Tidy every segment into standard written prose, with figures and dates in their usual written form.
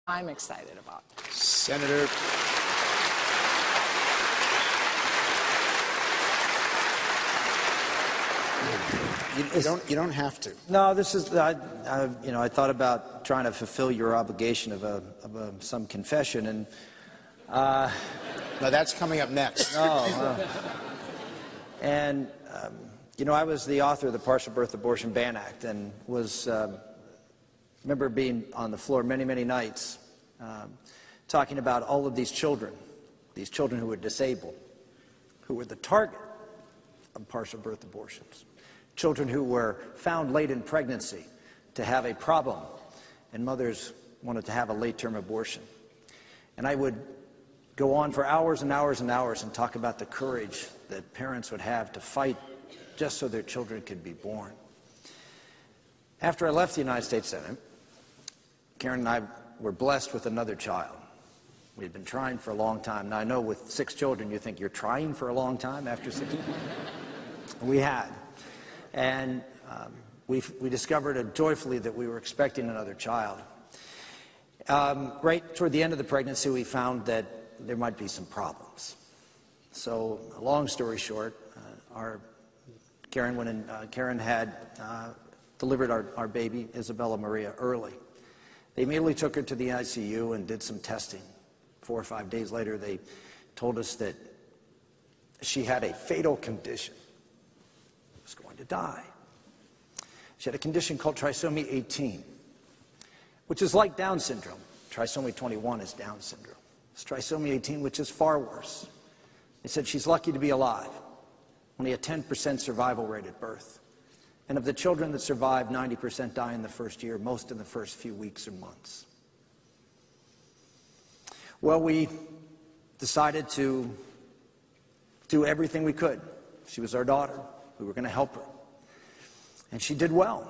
I'm excited about. Senator. You don't have to. No, this is, I thought about trying to fulfill your obligation of some confession, and No, that's coming up next. And I was the author of the Partial Birth Abortion Ban Act, and remember being on the floor many, many nights talking about all of these children who were disabled, who were the target of partial birth abortions, children who were found late in pregnancy to have a problem, and mothers wanted to have a late-term abortion. And I would go on for hours and hours and hours and talk about the courage that parents would have to fight just so their children could be born. After I left the United States Senate, Karen and I were blessed with another child. We'd been trying for a long time. Now, I know with 6 children, you think you're trying for a long time after 6. We had. And we discovered joyfully that we were expecting another child. Right toward the end of the pregnancy, we found that there might be some problems. So, long story short, Karen had delivered our baby, Isabella Maria, early. They immediately took her to the ICU and did some testing. 4 or 5 days later, they told us that she had a fatal condition. She was going to die. She had a condition called trisomy 18, which is like Down syndrome. Trisomy 21 is Down syndrome. It's trisomy 18, which is far worse. They said she's lucky to be alive. Only a 10% survival rate at birth. And of the children that survive, 90% die in the first year, most in the first few weeks or months. Well, we decided to do everything we could. She was our daughter. We were going to help her. And she did well.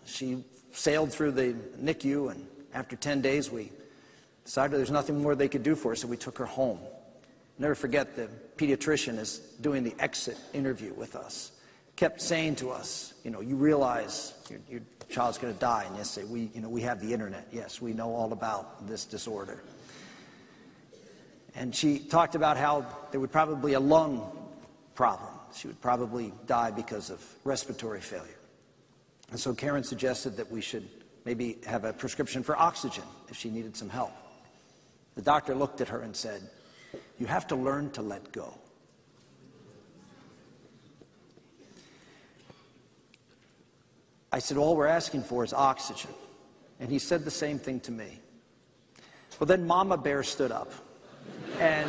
She sailed through the NICU, and after 10 days, we decided there's nothing more they could do for her, so we took her home. Never forget, the pediatrician is doing the exit interview with us. Kept saying to us, you realize your child's going to die. And yes, say, we have the internet. Yes, we know all about this disorder. And she talked about how there would probably be a lung problem. She would probably die because of respiratory failure. And so Karen suggested that we should maybe have a prescription for oxygen if she needed some help. The doctor looked at her and said, "You have to learn to let go." I said, "All we're asking for is oxygen." And he said the same thing to me. Well, then Mama Bear stood up. And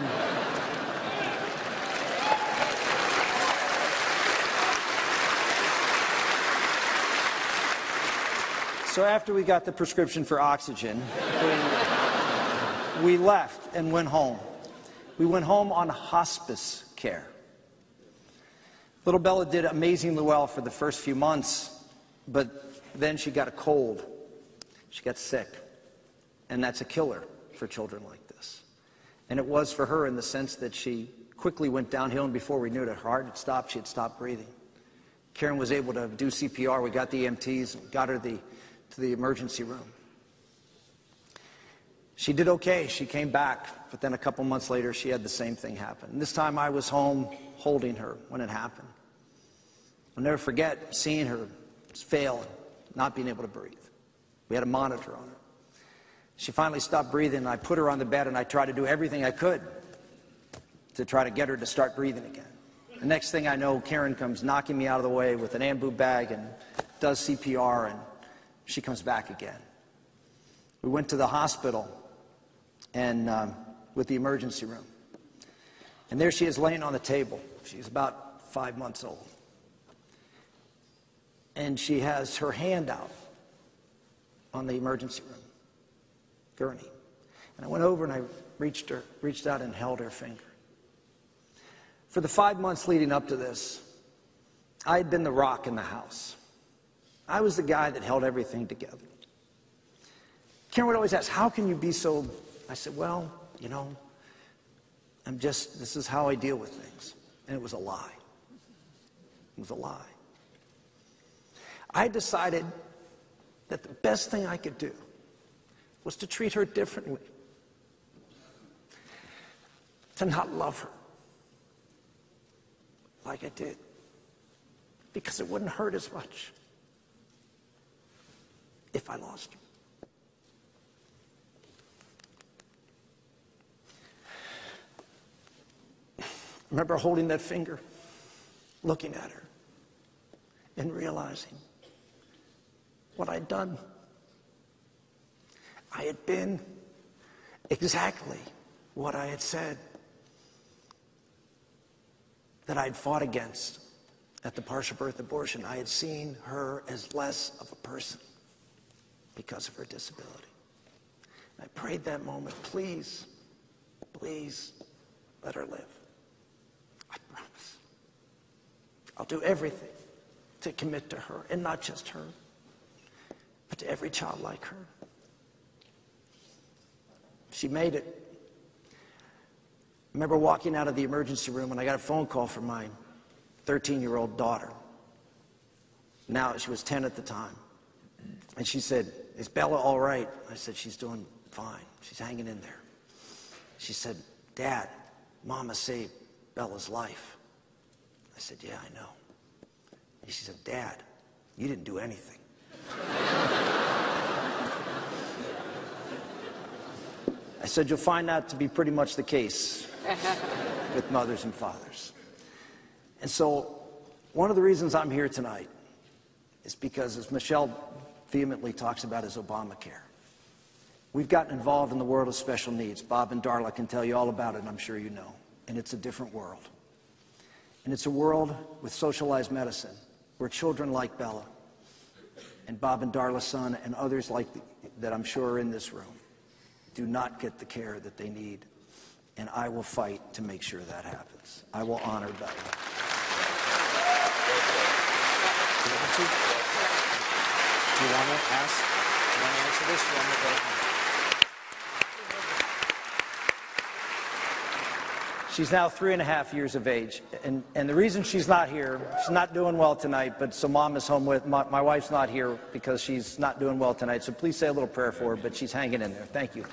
so after we got the prescription for oxygen, we left and went home. We went home on hospice care. Little Bella did amazingly well for the first few months, but then she got a cold. She got sick. And that's a killer for children like this. And it was for her in the sense that she quickly went downhill, and before we knew it, her heart had stopped. She had stopped breathing. Karen was able to do CPR. We got the EMTs and got her to the emergency room. She did okay. She came back, but then a couple months later, she had the same thing happen. And this time I was home holding her when it happened. I'll never forget seeing her fail, not being able to breathe. We had a monitor on her. She finally stopped breathing, and I put her on the bed, and I tried to do everything I could to try to get her to start breathing again. The next thing I know, Karen comes knocking me out of the way with an ambu bag and does CPR, and she comes back again. We went to the hospital and with the emergency room. And there she is laying on the table. She's about 5 months old. And she has her hand out on the emergency room gurney. And I went over and I reached out and held her finger. For the 5 months leading up to this, I had been the rock in the house. I was the guy that held everything together. Karen would always ask, "How can you be so?" I said, "Well, this is how I deal with things." And it was a lie. It was a lie. I decided that the best thing I could do was to treat her differently, to not love her like I did, because it wouldn't hurt as much if I lost her. I remember holding that finger, looking at her, and realizing what I'd done. I had been exactly what I had said that I'd fought against at the partial birth abortion. I had seen her as less of a person because of her disability. I prayed that moment, please, please let her live. I promise. I'll do everything to commit to her, and not just her, but to every child like her. She made it. I remember walking out of the emergency room and I got a phone call from my 13-year-old daughter. Now, she was 10 at the time. And she said, "Is Bella all right?" I said, "She's doing fine. She's hanging in there." She said, "Dad, Mama saved Bella's life." I said, "Yeah, I know." And she said, "Dad, you didn't do anything." I said, "You'll find that to be pretty much the case with mothers and fathers." And so one of the reasons I'm here tonight is because, as Michelle vehemently talks about, is Obamacare. We've gotten involved in the world of special needs. Bob and Darla can tell you all about it, I'm sure you know. And it's a different world. And it's a world with socialized medicine, where children like Bella and Bob and Darla's son and others like that I'm sure are in this room do not get the care that they need. And I will fight to make sure that happens. I will honor Bella. Do you want to answer this? You want to go? She's now 3.5 years of age, and the reason she's not here, she's not doing well tonight, but so Mom is home with, my wife's not here because she's not doing well tonight, so please say a little prayer for her, but she's hanging in there. Thank you.